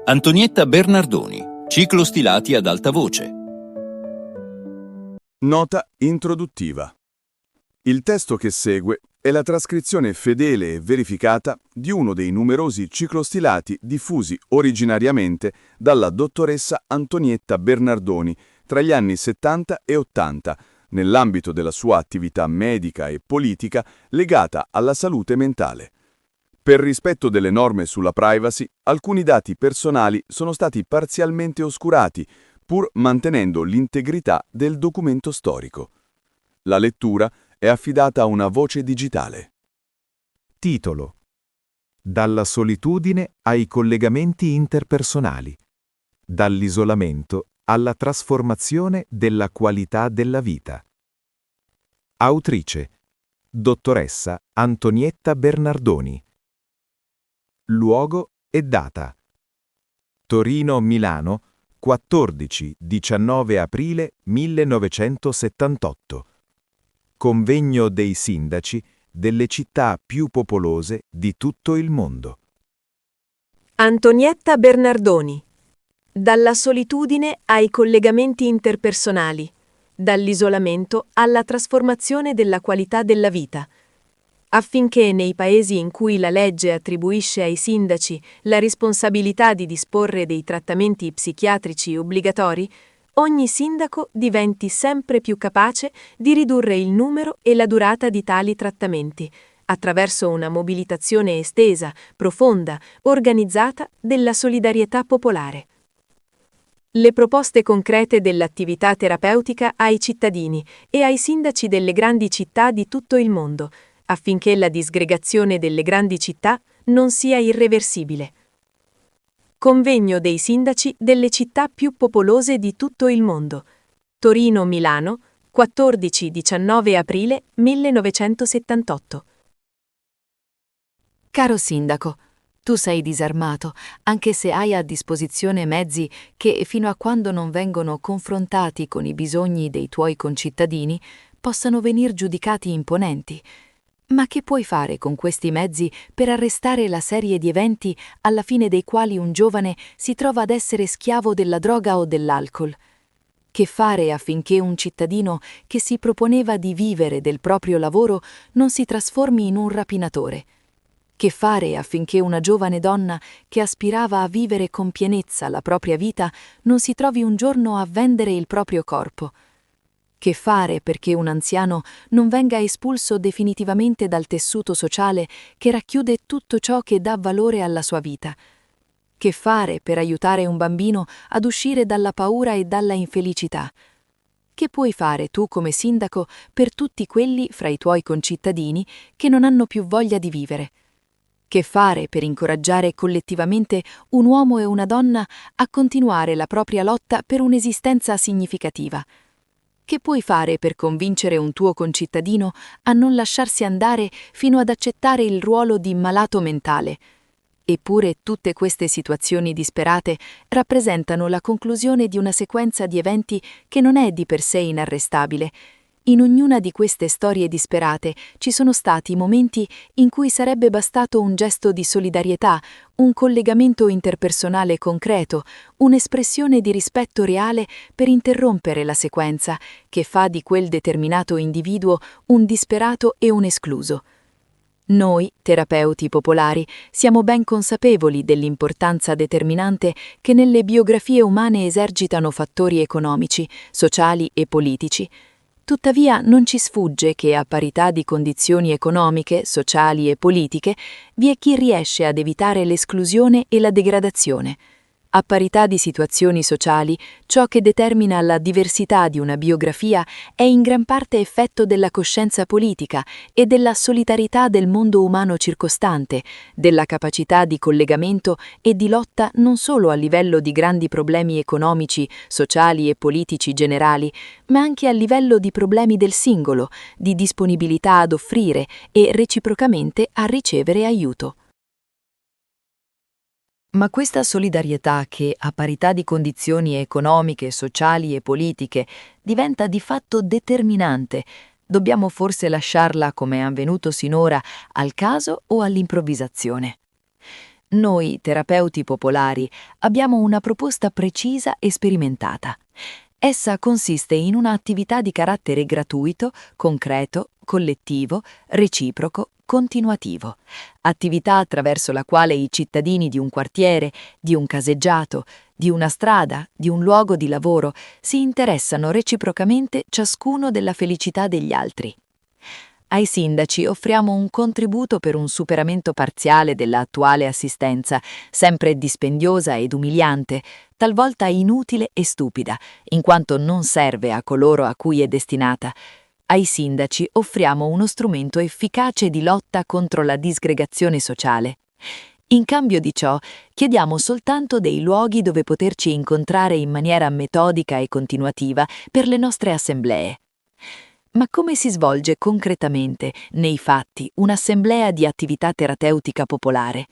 Antonietta Bernardoni, ciclo stilati ad alta voce. Nota introduttiva. Il testo che segue è la trascrizione fedele e verificata di uno dei numerosi ciclostilati diffusi originariamente dalla dottoressa Antonietta Bernardoni tra gli anni 70 e 80, nell'ambito della sua attività medica e politica legata alla salute mentale. Per rispetto delle norme sulla privacy, alcuni dati personali sono stati parzialmente oscurati, pur mantenendo l'integrità del documento storico. La lettura è affidata a una voce digitale. Titolo: Dalla solitudine ai collegamenti interpersonali, dall'isolamento alla trasformazione della qualità della vita. Autrice: dottoressa Antonietta Bernardoni. Luogo e data: Torino-Milano, 14-19 aprile 1978. Convegno dei sindaci delle città più popolose di tutto il mondo. Antonietta Bernardoni. Dalla solitudine ai collegamenti interpersonali, dall'isolamento alla trasformazione della qualità della vita. Affinché nei paesi in cui la legge attribuisce ai sindaci la responsabilità di disporre dei trattamenti psichiatrici obbligatori, ogni sindaco diventi sempre più capace di ridurre il numero e la durata di tali trattamenti, attraverso una mobilitazione estesa, profonda, organizzata della solidarietà popolare. Le proposte concrete dell'attività terapeutica ai cittadini e ai sindaci delle grandi città di tutto il mondo, affinché la disgregazione delle grandi città non sia irreversibile. Convegno dei sindaci delle città più popolose di tutto il mondo. Torino-Milano, 14-19 aprile 1978. Caro sindaco, tu sei disarmato, anche se hai a disposizione mezzi che, fino a quando non vengono confrontati con i bisogni dei tuoi concittadini, possano venir giudicati imponenti. Ma che puoi fare con questi mezzi per arrestare la serie di eventi alla fine dei quali un giovane si trova ad essere schiavo della droga o dell'alcol? Che fare affinché un cittadino che si proponeva di vivere del proprio lavoro non si trasformi in un rapinatore? Che fare affinché una giovane donna che aspirava a vivere con pienezza la propria vita non si trovi un giorno a vendere il proprio corpo? Che fare perché un anziano non venga espulso definitivamente dal tessuto sociale che racchiude tutto ciò che dà valore alla sua vita? Che fare per aiutare un bambino ad uscire dalla paura e dalla infelicità? Che puoi fare tu come sindaco per tutti quelli fra i tuoi concittadini che non hanno più voglia di vivere? Che fare per incoraggiare collettivamente un uomo e una donna a continuare la propria lotta per un'esistenza significativa? Che puoi fare per convincere un tuo concittadino a non lasciarsi andare fino ad accettare il ruolo di malato mentale? Eppure tutte queste situazioni disperate rappresentano la conclusione di una sequenza di eventi che non è di per sé inarrestabile. In ognuna di queste storie disperate ci sono stati momenti in cui sarebbe bastato un gesto di solidarietà, un collegamento interpersonale concreto, un'espressione di rispetto reale per interrompere la sequenza che fa di quel determinato individuo un disperato e un escluso. Noi, terapeuti popolari, siamo ben consapevoli dell'importanza determinante che nelle biografie umane esercitano fattori economici, sociali e politici. Tuttavia non ci sfugge che a parità di condizioni economiche, sociali e politiche vi è chi riesce ad evitare l'esclusione e la degradazione. A parità di situazioni sociali, ciò che determina la diversità di una biografia è in gran parte effetto della coscienza politica e della solidarietà del mondo umano circostante, della capacità di collegamento e di lotta non solo a livello di grandi problemi economici, sociali e politici generali, ma anche a livello di problemi del singolo, di disponibilità ad offrire e reciprocamente a ricevere aiuto. Ma questa solidarietà che, a parità di condizioni economiche, sociali e politiche, diventa di fatto determinante, dobbiamo forse lasciarla, come è avvenuto sinora, al caso o all'improvvisazione? Noi, terapeuti popolari, abbiamo una proposta precisa e sperimentata. Essa consiste in un'attività di carattere gratuito, concreto, collettivo, reciproco, continuativo. Attività attraverso la quale i cittadini di un quartiere, di un caseggiato, di una strada, di un luogo di lavoro si interessano reciprocamente ciascuno della felicità degli altri. Ai sindaci offriamo un contributo per un superamento parziale dell'attuale assistenza, sempre dispendiosa ed umiliante, talvolta inutile e stupida, in quanto non serve a coloro a cui è destinata. Ai sindaci offriamo uno strumento efficace di lotta contro la disgregazione sociale. In cambio di ciò, chiediamo soltanto dei luoghi dove poterci incontrare in maniera metodica e continuativa per le nostre assemblee. Ma come si svolge concretamente, nei fatti, un'assemblea di attività terapeutica popolare?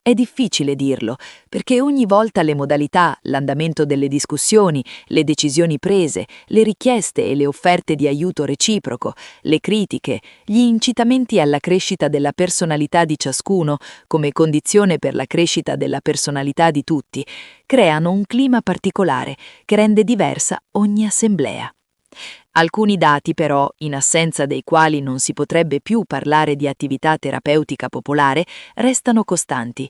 È difficile dirlo, perché ogni volta le modalità, l'andamento delle discussioni, le decisioni prese, le richieste e le offerte di aiuto reciproco, le critiche, gli incitamenti alla crescita della personalità di ciascuno, come condizione per la crescita della personalità di tutti, creano un clima particolare che rende diversa ogni assemblea. Alcuni dati, però, in assenza dei quali non si potrebbe più parlare di attività terapeutica popolare, restano costanti.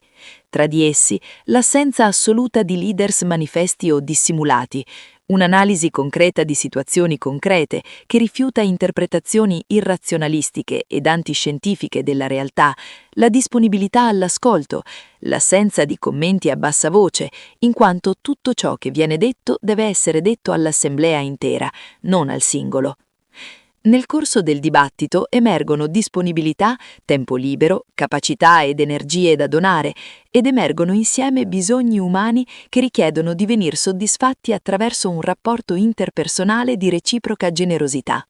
Tra di essi, l'assenza assoluta di leaders manifesti o dissimulati, un'analisi concreta di situazioni concrete che rifiuta interpretazioni irrazionalistiche ed antiscientifiche della realtà, la disponibilità all'ascolto, l'assenza di commenti a bassa voce, in quanto tutto ciò che viene detto deve essere detto all'assemblea intera, non al singolo. Nel corso del dibattito emergono disponibilità, tempo libero, capacità ed energie da donare ed emergono insieme bisogni umani che richiedono di venir soddisfatti attraverso un rapporto interpersonale di reciproca generosità.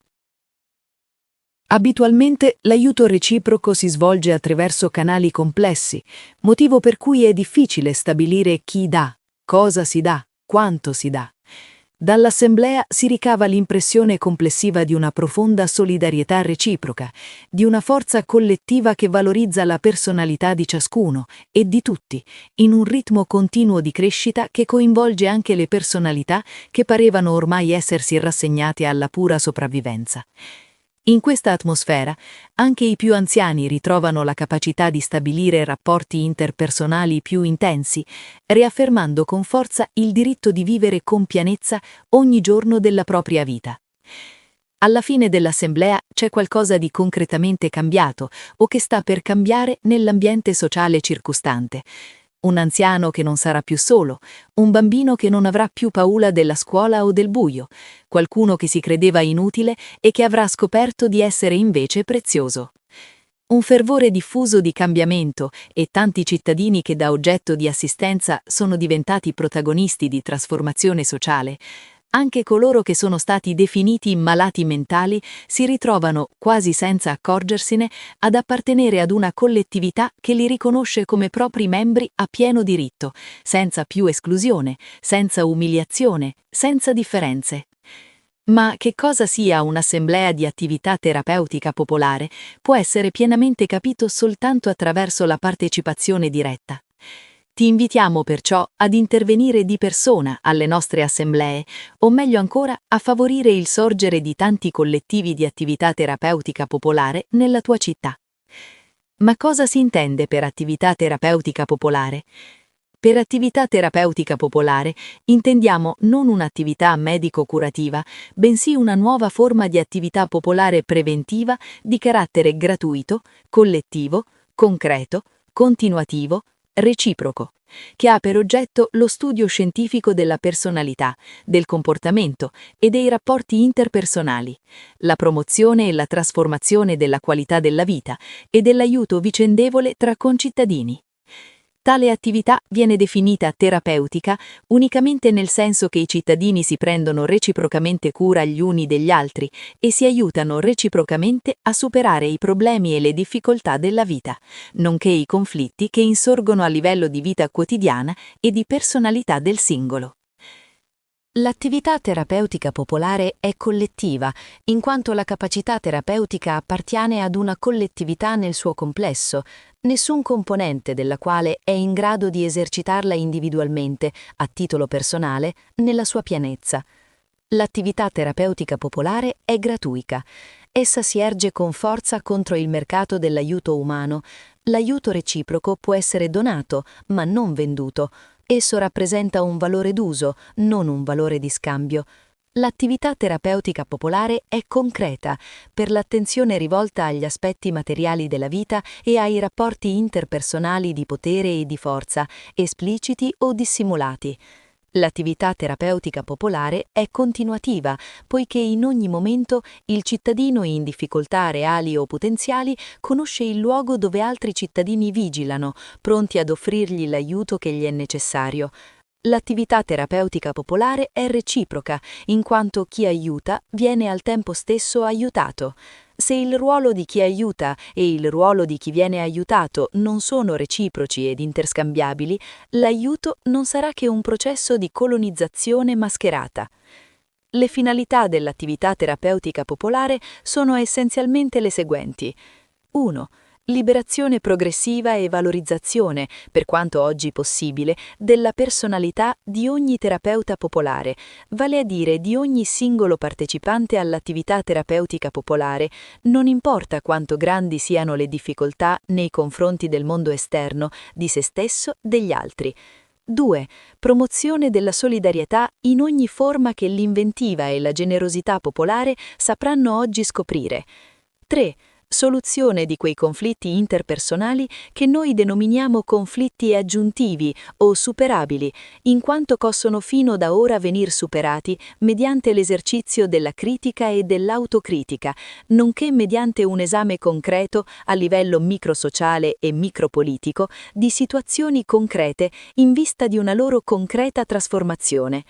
Abitualmente l'aiuto reciproco si svolge attraverso canali complessi, motivo per cui è difficile stabilire chi dà, cosa si dà, quanto si dà. Dall'assemblea si ricava l'impressione complessiva di una profonda solidarietà reciproca, di una forza collettiva che valorizza la personalità di ciascuno e di tutti, in un ritmo continuo di crescita che coinvolge anche le personalità che parevano ormai essersi rassegnate alla pura sopravvivenza. In questa atmosfera, anche i più anziani ritrovano la capacità di stabilire rapporti interpersonali più intensi, riaffermando con forza il diritto di vivere con pienezza ogni giorno della propria vita. Alla fine dell'assemblea c'è qualcosa di concretamente cambiato o che sta per cambiare nell'ambiente sociale circostante. Un anziano che non sarà più solo, un bambino che non avrà più paura della scuola o del buio, qualcuno che si credeva inutile e che avrà scoperto di essere invece prezioso. Un fervore diffuso di cambiamento e tanti cittadini che da oggetto di assistenza sono diventati protagonisti di trasformazione sociale. Anche coloro che sono stati definiti malati mentali si ritrovano, quasi senza accorgersene, ad appartenere ad una collettività che li riconosce come propri membri a pieno diritto, senza più esclusione, senza umiliazione, senza differenze. Ma che cosa sia un'assemblea di attività terapeutica popolare può essere pienamente capito soltanto attraverso la partecipazione diretta. Ti invitiamo perciò ad intervenire di persona alle nostre assemblee, o meglio ancora a favorire il sorgere di tanti collettivi di attività terapeutica popolare nella tua città. Ma cosa si intende per attività terapeutica popolare? Per attività terapeutica popolare intendiamo non un'attività medico-curativa, bensì una nuova forma di attività popolare preventiva di carattere gratuito, collettivo, concreto, continuativo, reciproco, che ha per oggetto lo studio scientifico della personalità, del comportamento e dei rapporti interpersonali, la promozione e la trasformazione della qualità della vita e dell'aiuto vicendevole tra concittadini. Tale attività viene definita terapeutica unicamente nel senso che i cittadini si prendono reciprocamente cura gli uni degli altri e si aiutano reciprocamente a superare i problemi e le difficoltà della vita, nonché i conflitti che insorgono a livello di vita quotidiana e di personalità del singolo. L'attività terapeutica popolare è collettiva, in quanto la capacità terapeutica appartiene ad una collettività nel suo complesso, nessun componente della quale è in grado di esercitarla individualmente, a titolo personale, nella sua pienezza. L'attività terapeutica popolare è gratuita. Essa si erge con forza contro il mercato dell'aiuto umano. L'aiuto reciproco può essere donato, ma non venduto. Esso rappresenta un valore d'uso, non un valore di scambio. L'attività terapeutica popolare è concreta, per l'attenzione rivolta agli aspetti materiali della vita e ai rapporti interpersonali di potere e di forza, espliciti o dissimulati. L'attività terapeutica popolare è continuativa, poiché in ogni momento il cittadino in difficoltà reali o potenziali conosce il luogo dove altri cittadini vigilano, pronti ad offrirgli l'aiuto che gli è necessario. L'attività terapeutica popolare è reciproca, in quanto chi aiuta viene al tempo stesso aiutato. Se il ruolo di chi aiuta e il ruolo di chi viene aiutato non sono reciproci ed interscambiabili, l'aiuto non sarà che un processo di colonizzazione mascherata. Le finalità dell'attività terapeutica popolare sono essenzialmente le seguenti. 1. Liberazione progressiva e valorizzazione, per quanto oggi possibile, della personalità di ogni terapeuta popolare, vale a dire di ogni singolo partecipante all'attività terapeutica popolare, non importa quanto grandi siano le difficoltà nei confronti del mondo esterno, di se stesso, degli altri. 2. Promozione della solidarietà in ogni forma che l'inventiva e la generosità popolare sapranno oggi scoprire. 3. Soluzione di quei conflitti interpersonali che noi denominiamo conflitti aggiuntivi o superabili, in quanto possono fino da ora venir superati mediante l'esercizio della critica e dell'autocritica, nonché mediante un esame concreto a livello microsociale e micropolitico di situazioni concrete in vista di una loro concreta trasformazione.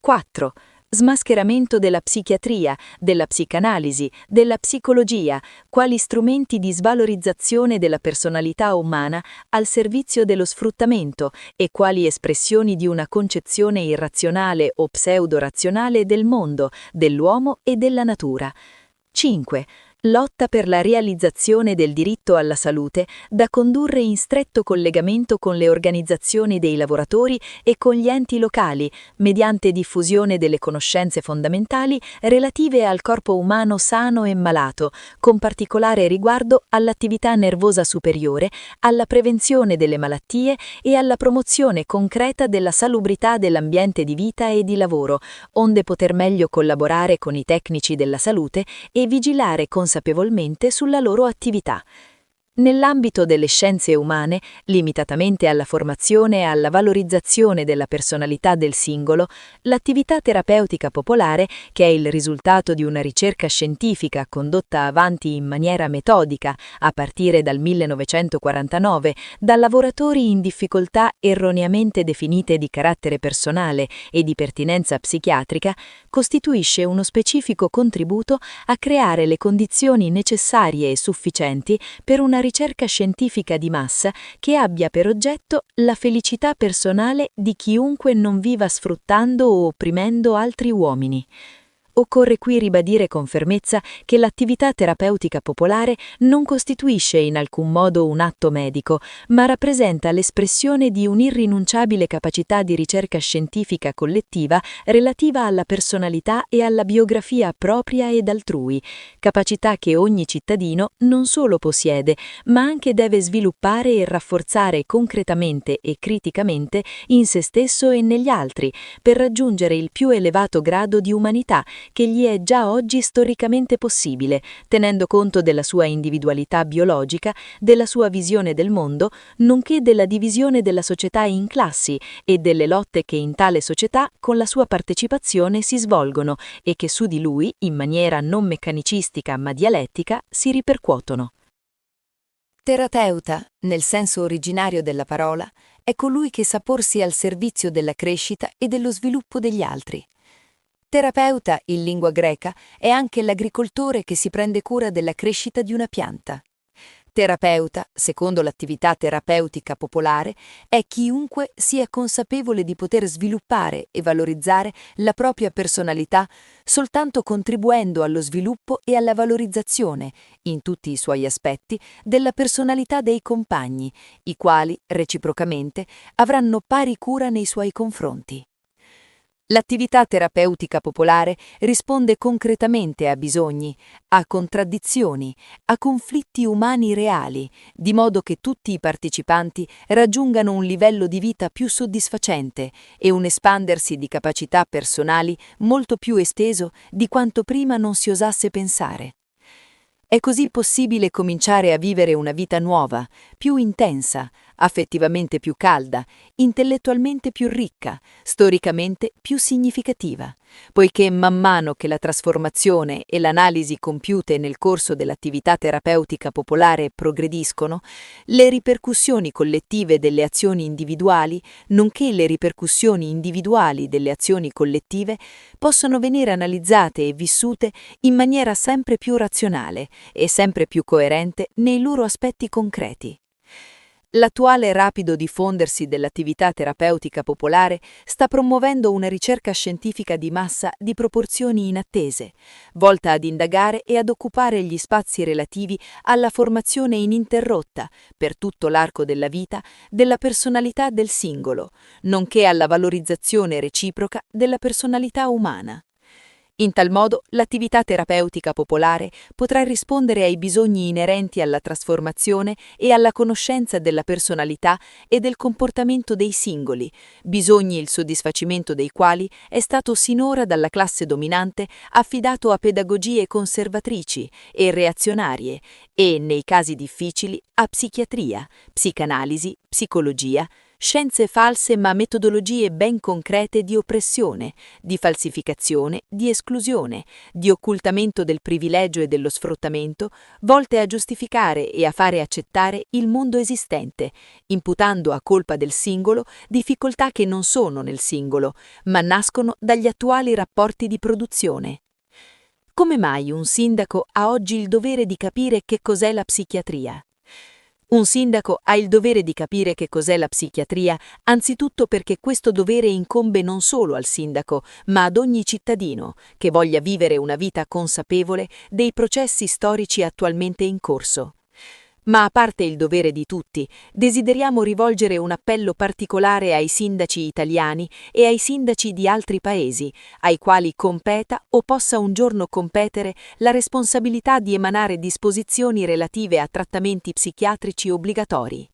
4. Smascheramento della psichiatria, della psicanalisi, della psicologia, quali strumenti di svalorizzazione della personalità umana al servizio dello sfruttamento e quali espressioni di una concezione irrazionale o pseudo-razionale del mondo, dell'uomo e della natura. 5. Lotta per la realizzazione del diritto alla salute da condurre in stretto collegamento con le organizzazioni dei lavoratori e con gli enti locali, mediante diffusione delle conoscenze fondamentali relative al corpo umano sano e malato, con particolare riguardo all'attività nervosa superiore, alla prevenzione delle malattie e alla promozione concreta della salubrità dell'ambiente di vita e di lavoro, onde poter meglio collaborare con i tecnici della salute e vigilare consapevolmente sulla loro attività. Nell'ambito delle scienze umane, limitatamente alla formazione e alla valorizzazione della personalità del singolo, l'attività terapeutica popolare, che è il risultato di una ricerca scientifica condotta avanti in maniera metodica a partire dal 1949 da lavoratori in difficoltà erroneamente definite di carattere personale e di pertinenza psichiatrica, costituisce uno specifico contributo a creare le condizioni necessarie e sufficienti per una ricerca scientifica di massa che abbia per oggetto la felicità personale di chiunque non viva sfruttando o opprimendo altri uomini. Occorre qui ribadire con fermezza che l'attività terapeutica popolare non costituisce in alcun modo un atto medico, ma rappresenta l'espressione di un'irrinunciabile capacità di ricerca scientifica collettiva relativa alla personalità e alla biografia propria ed altrui, capacità che ogni cittadino non solo possiede, ma anche deve sviluppare e rafforzare concretamente e criticamente in se stesso e negli altri, per raggiungere il più elevato grado di umanità che gli è già oggi storicamente possibile, tenendo conto della sua individualità biologica, della sua visione del mondo, nonché della divisione della società in classi e delle lotte che in tale società con la sua partecipazione si svolgono e che su di lui, in maniera non meccanicistica ma dialettica, si ripercuotono. Terapeuta, nel senso originario della parola, è colui che sa porsi al servizio della crescita e dello sviluppo degli altri. Terapeuta, in lingua greca, è anche l'agricoltore che si prende cura della crescita di una pianta. Terapeuta, secondo l'attività terapeutica popolare, è chiunque sia consapevole di poter sviluppare e valorizzare la propria personalità soltanto contribuendo allo sviluppo e alla valorizzazione, in tutti i suoi aspetti, della personalità dei compagni, i quali, reciprocamente, avranno pari cura nei suoi confronti. L'attività terapeutica popolare risponde concretamente a bisogni, a contraddizioni, a conflitti umani reali, di modo che tutti i partecipanti raggiungano un livello di vita più soddisfacente e un espandersi di capacità personali molto più esteso di quanto prima non si osasse pensare. È così possibile cominciare a vivere una vita nuova, più intensa, affettivamente più calda, intellettualmente più ricca, storicamente più significativa, poiché man mano che la trasformazione e l'analisi compiute nel corso dell'attività terapeutica popolare progrediscono, le ripercussioni collettive delle azioni individuali, nonché le ripercussioni individuali delle azioni collettive, possono venire analizzate e vissute in maniera sempre più razionale e sempre più coerente nei loro aspetti concreti. L'attuale rapido diffondersi dell'attività terapeutica popolare sta promuovendo una ricerca scientifica di massa di proporzioni inattese, volta ad indagare e ad occupare gli spazi relativi alla formazione ininterrotta, per tutto l'arco della vita, della personalità del singolo, nonché alla valorizzazione reciproca della personalità umana. In tal modo, l'attività terapeutica popolare potrà rispondere ai bisogni inerenti alla trasformazione e alla conoscenza della personalità e del comportamento dei singoli, bisogni il soddisfacimento dei quali è stato sinora dalla classe dominante affidato a pedagogie conservatrici e reazionarie e, nei casi difficili, a psichiatria, psicanalisi, psicologia, scienze false ma metodologie ben concrete di oppressione, di falsificazione, di esclusione, di occultamento del privilegio e dello sfruttamento, volte a giustificare e a fare accettare il mondo esistente, imputando a colpa del singolo difficoltà che non sono nel singolo, ma nascono dagli attuali rapporti di produzione. Come mai un sindaco ha oggi il dovere di capire che cos'è la psichiatria? Un sindaco ha il dovere di capire che cos'è la psichiatria, anzitutto perché questo dovere incombe non solo al sindaco, ma ad ogni cittadino che voglia vivere una vita consapevole dei processi storici attualmente in corso. Ma a parte il dovere di tutti, desideriamo rivolgere un appello particolare ai sindaci italiani e ai sindaci di altri paesi, ai quali competa o possa un giorno competere la responsabilità di emanare disposizioni relative a trattamenti psichiatrici obbligatori.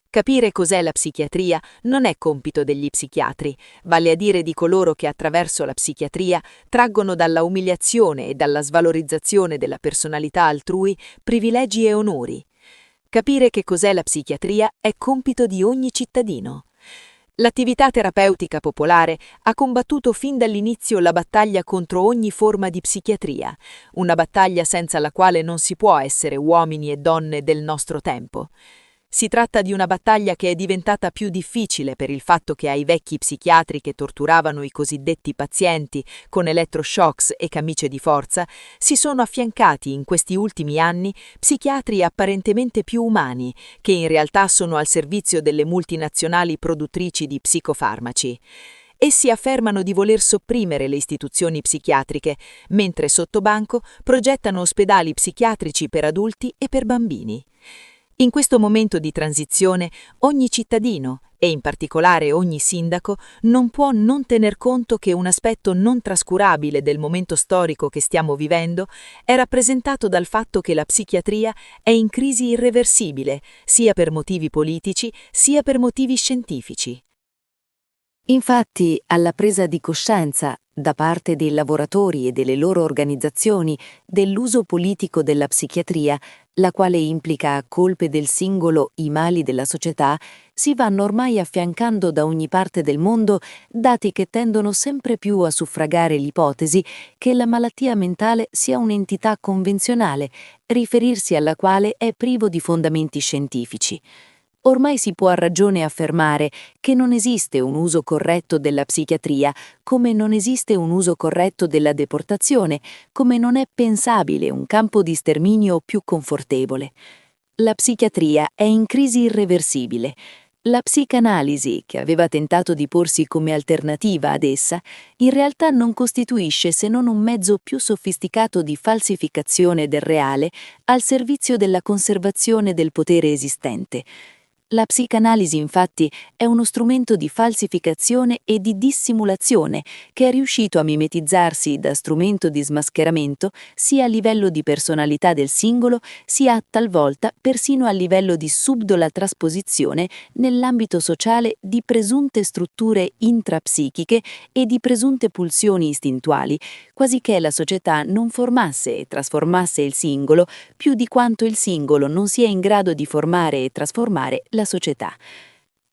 Capire cos'è la psichiatria non è compito degli psichiatri, vale a dire di coloro che attraverso la psichiatria traggono dalla umiliazione e dalla svalorizzazione della personalità altrui privilegi e onori. Capire che cos'è la psichiatria è compito di ogni cittadino. L'attività terapeutica popolare ha combattuto fin dall'inizio la battaglia contro ogni forma di psichiatria, una battaglia senza la quale non si può essere uomini e donne del nostro tempo. Si tratta di una battaglia che è diventata più difficile per il fatto che ai vecchi psichiatri che torturavano i cosiddetti pazienti con elettroshocks e camicie di forza si sono affiancati in questi ultimi anni psichiatri apparentemente più umani, che in realtà sono al servizio delle multinazionali produttrici di psicofarmaci. Essi affermano di voler sopprimere le istituzioni psichiatriche, mentre sottobanco progettano ospedali psichiatrici per adulti e per bambini. In questo momento di transizione, ogni cittadino, e in particolare ogni sindaco, non può non tener conto che un aspetto non trascurabile del momento storico che stiamo vivendo è rappresentato dal fatto che la psichiatria è in crisi irreversibile, sia per motivi politici, sia per motivi scientifici. Infatti, alla presa di coscienza, da parte dei lavoratori e delle loro organizzazioni, dell'uso politico della psichiatria, la quale implica a colpe del singolo i mali della società, si vanno ormai affiancando da ogni parte del mondo dati che tendono sempre più a suffragare l'ipotesi che la malattia mentale sia un'entità convenzionale, riferirsi alla quale è privo di fondamenti scientifici. Ormai si può a ragione affermare che non esiste un uso corretto della psichiatria, come non esiste un uso corretto della deportazione, come non è pensabile un campo di sterminio più confortevole. La psichiatria è in crisi irreversibile. La psicanalisi, che aveva tentato di porsi come alternativa ad essa, in realtà non costituisce se non un mezzo più sofisticato di falsificazione del reale al servizio della conservazione del potere esistente. La psicanalisi, infatti, è uno strumento di falsificazione e di dissimulazione che è riuscito a mimetizzarsi da strumento di smascheramento sia a livello di personalità del singolo, sia talvolta persino a livello di subdola trasposizione nell'ambito sociale di presunte strutture intrapsichiche e di presunte pulsioni istintuali, quasi che la società non formasse e trasformasse il singolo più di quanto il singolo non sia in grado di formare e trasformare la società.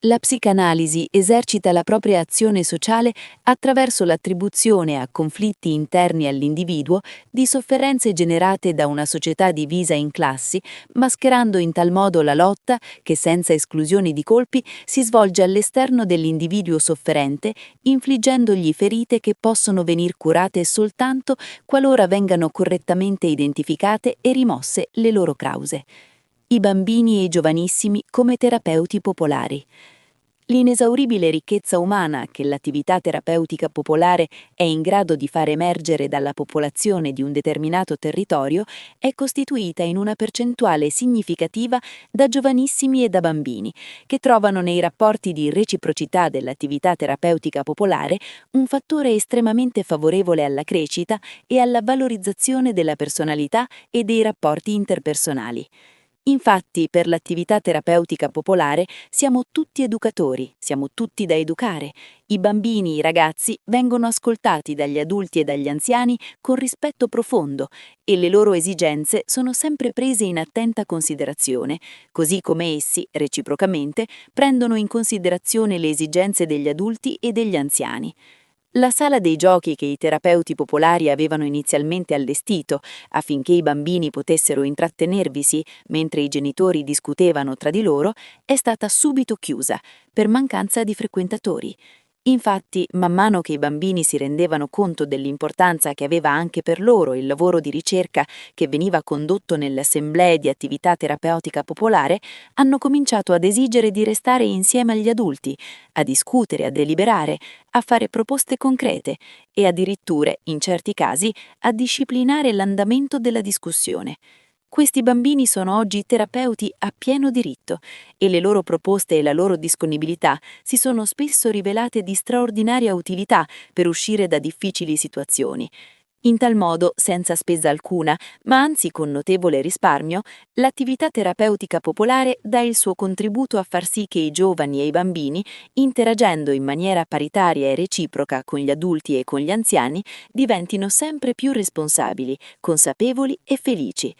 La psicanalisi esercita la propria azione sociale attraverso l'attribuzione a conflitti interni all'individuo di sofferenze generate da una società divisa in classi, mascherando in tal modo la lotta che, senza esclusioni di colpi, si svolge all'esterno dell'individuo sofferente, infliggendogli ferite che possono venir curate soltanto qualora vengano correttamente identificate e rimosse le loro cause. I bambini e i giovanissimi come terapeuti popolari. L'inesauribile ricchezza umana che l'attività terapeutica popolare è in grado di far emergere dalla popolazione di un determinato territorio è costituita in una percentuale significativa da giovanissimi e da bambini, che trovano nei rapporti di reciprocità dell'attività terapeutica popolare un fattore estremamente favorevole alla crescita e alla valorizzazione della personalità e dei rapporti interpersonali. Infatti, per l'attività terapeutica popolare siamo tutti educatori, siamo tutti da educare. I bambini, i ragazzi vengono ascoltati dagli adulti e dagli anziani con rispetto profondo e le loro esigenze sono sempre prese in attenta considerazione, così come essi, reciprocamente, prendono in considerazione le esigenze degli adulti e degli anziani. La sala dei giochi che i terapeuti popolari avevano inizialmente allestito affinché i bambini potessero intrattenervisi mentre i genitori discutevano tra di loro è stata subito chiusa per mancanza di frequentatori. Infatti, man mano che i bambini si rendevano conto dell'importanza che aveva anche per loro il lavoro di ricerca che veniva condotto nelle assemblee di attività terapeutica popolare, hanno cominciato ad esigere di restare insieme agli adulti, a discutere, a deliberare, a fare proposte concrete e addirittura, in certi casi, a disciplinare l'andamento della discussione. Questi bambini sono oggi terapeuti a pieno diritto e le loro proposte e la loro disponibilità si sono spesso rivelate di straordinaria utilità per uscire da difficili situazioni. In tal modo, senza spesa alcuna, ma anzi con notevole risparmio, l'attività terapeutica popolare dà il suo contributo a far sì che i giovani e i bambini, interagendo in maniera paritaria e reciproca con gli adulti e con gli anziani, diventino sempre più responsabili, consapevoli e felici.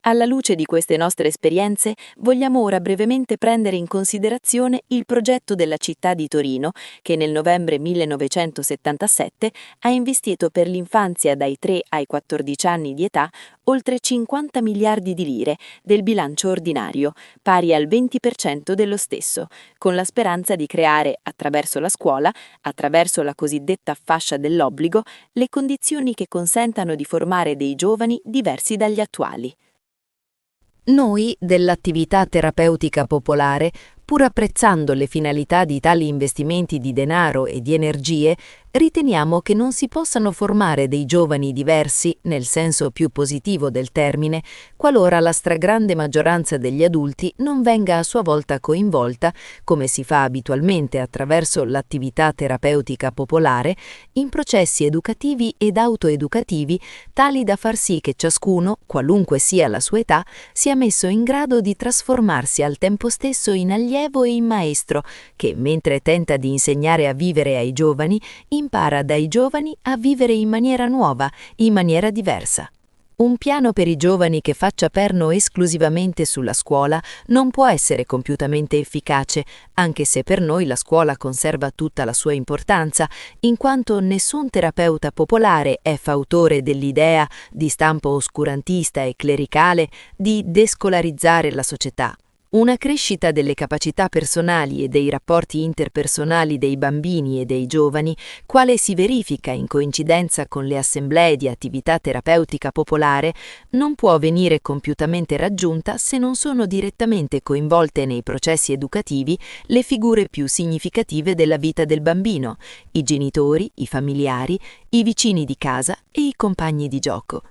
Alla luce di queste nostre esperienze, vogliamo ora brevemente prendere in considerazione il progetto della città di Torino, che nel novembre 1977 ha investito per l'infanzia dai 3 ai 14 anni di età oltre 50 miliardi di lire del bilancio ordinario, pari al 20% dello stesso, con la speranza di creare, attraverso la scuola, attraverso la cosiddetta fascia dell'obbligo, le condizioni che consentano di formare dei giovani diversi dagli attuali. Noi, dell'attività terapeutica popolare, pur apprezzando le finalità di tali investimenti di denaro e di energie, riteniamo che non si possano formare dei giovani diversi, nel senso più positivo del termine, qualora la stragrande maggioranza degli adulti non venga a sua volta coinvolta, come si fa abitualmente attraverso l'attività terapeutica popolare, in processi educativi ed autoeducativi tali da far sì che ciascuno, qualunque sia la sua età, sia messo in grado di trasformarsi al tempo stesso in allievo e in maestro, che, mentre tenta di insegnare a vivere ai giovani, impara dai giovani a vivere in maniera nuova, in maniera diversa. Un piano per i giovani che faccia perno esclusivamente sulla scuola non può essere compiutamente efficace, anche se per noi la scuola conserva tutta la sua importanza, in quanto nessun terapeuta popolare è fautore dell'idea, di stampo oscurantista e clericale, di descolarizzare la società. Una crescita delle capacità personali e dei rapporti interpersonali dei bambini e dei giovani, quale si verifica in coincidenza con le assemblee di attività terapeutica popolare, non può venire compiutamente raggiunta se non sono direttamente coinvolte nei processi educativi le figure più significative della vita del bambino, i genitori, i familiari, i vicini di casa e i compagni di gioco.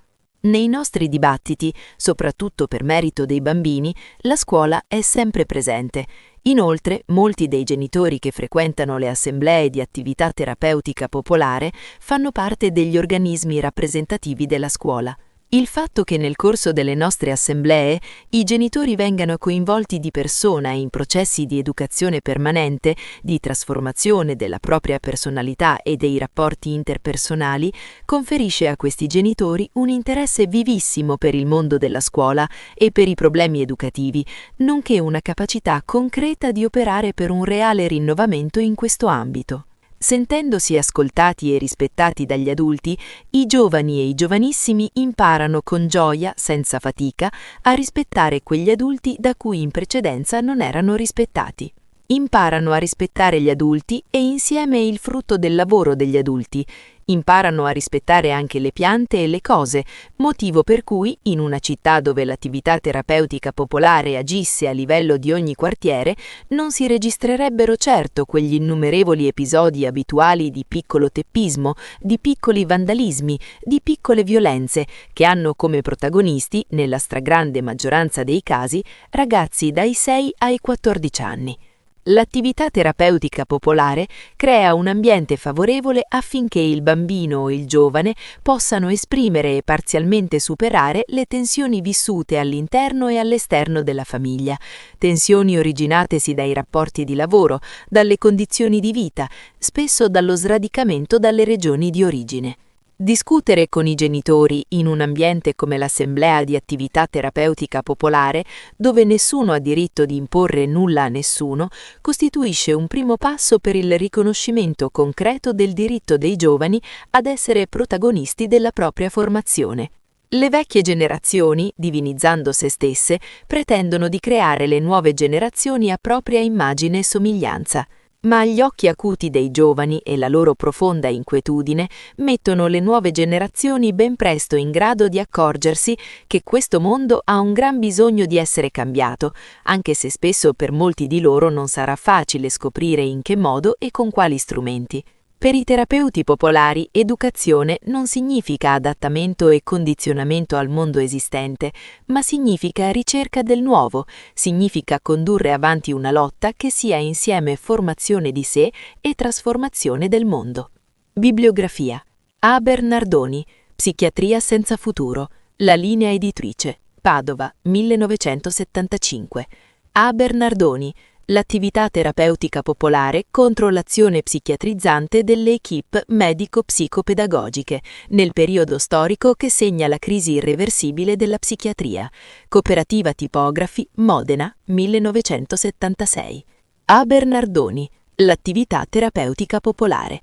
Nei nostri dibattiti, soprattutto per merito dei bambini, la scuola è sempre presente. Inoltre, molti dei genitori che frequentano le assemblee di attività terapeutica popolare fanno parte degli organismi rappresentativi della scuola. Il fatto che nel corso delle nostre assemblee i genitori vengano coinvolti di persona in processi di educazione permanente, di trasformazione della propria personalità e dei rapporti interpersonali, conferisce a questi genitori un interesse vivissimo per il mondo della scuola e per i problemi educativi, nonché una capacità concreta di operare per un reale rinnovamento in questo ambito. Sentendosi ascoltati e rispettati dagli adulti, i giovani e i giovanissimi imparano con gioia, senza fatica, a rispettare quegli adulti da cui in precedenza non erano rispettati. Imparano a rispettare gli adulti e insieme il frutto del lavoro degli adulti. Imparano a rispettare anche le piante e le cose, motivo per cui, in una città dove l'attività terapeutica popolare agisse a livello di ogni quartiere, non si registrerebbero certo quegli innumerevoli episodi abituali di piccolo teppismo, di piccoli vandalismi, di piccole violenze, che hanno come protagonisti, nella stragrande maggioranza dei casi, ragazzi dai 6 ai 14 anni. L'attività terapeutica popolare crea un ambiente favorevole affinché il bambino o il giovane possano esprimere e parzialmente superare le tensioni vissute all'interno e all'esterno della famiglia, tensioni originatesi dai rapporti di lavoro, dalle condizioni di vita, spesso dallo sradicamento dalle regioni di origine. Discutere con i genitori in un ambiente come l'assemblea di attività terapeutica popolare, dove nessuno ha diritto di imporre nulla a nessuno, costituisce un primo passo per il riconoscimento concreto del diritto dei giovani ad essere protagonisti della propria formazione. Le vecchie generazioni, divinizzando se stesse, pretendono di creare le nuove generazioni a propria immagine e somiglianza. Ma gli occhi acuti dei giovani e la loro profonda inquietudine mettono le nuove generazioni ben presto in grado di accorgersi che questo mondo ha un gran bisogno di essere cambiato, anche se spesso per molti di loro non sarà facile scoprire in che modo e con quali strumenti. Per i terapeuti popolari, educazione non significa adattamento e condizionamento al mondo esistente, ma significa ricerca del nuovo, significa condurre avanti una lotta che sia insieme formazione di sé e trasformazione del mondo. Bibliografia. A. Bernardoni, Psichiatria senza futuro, La linea editrice, Padova, 1975. A. Bernardoni, L'attività terapeutica popolare contro l'azione psichiatrizzante delle équipe medico-psicopedagogiche nel periodo storico che segna la crisi irreversibile della psichiatria. Cooperativa Tipografi, Modena, 1976. A. Bernardoni, L'attività terapeutica popolare.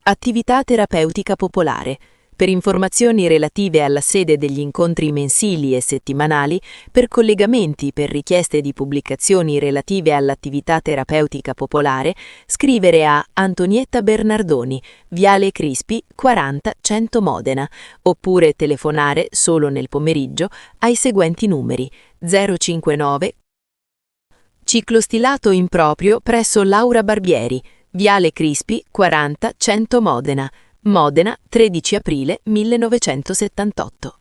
Attività terapeutica popolare. Per informazioni relative alla sede degli incontri mensili e settimanali, per collegamenti per richieste di pubblicazioni relative all'attività terapeutica popolare, scrivere a Antonietta Bernardoni, Viale Crispi, 40 100 Modena, oppure telefonare solo nel pomeriggio ai seguenti numeri: 059 Ciclostilato improprio presso Laura Barbieri, Viale Crispi, 40 100 Modena, Modena, 13 aprile 1978.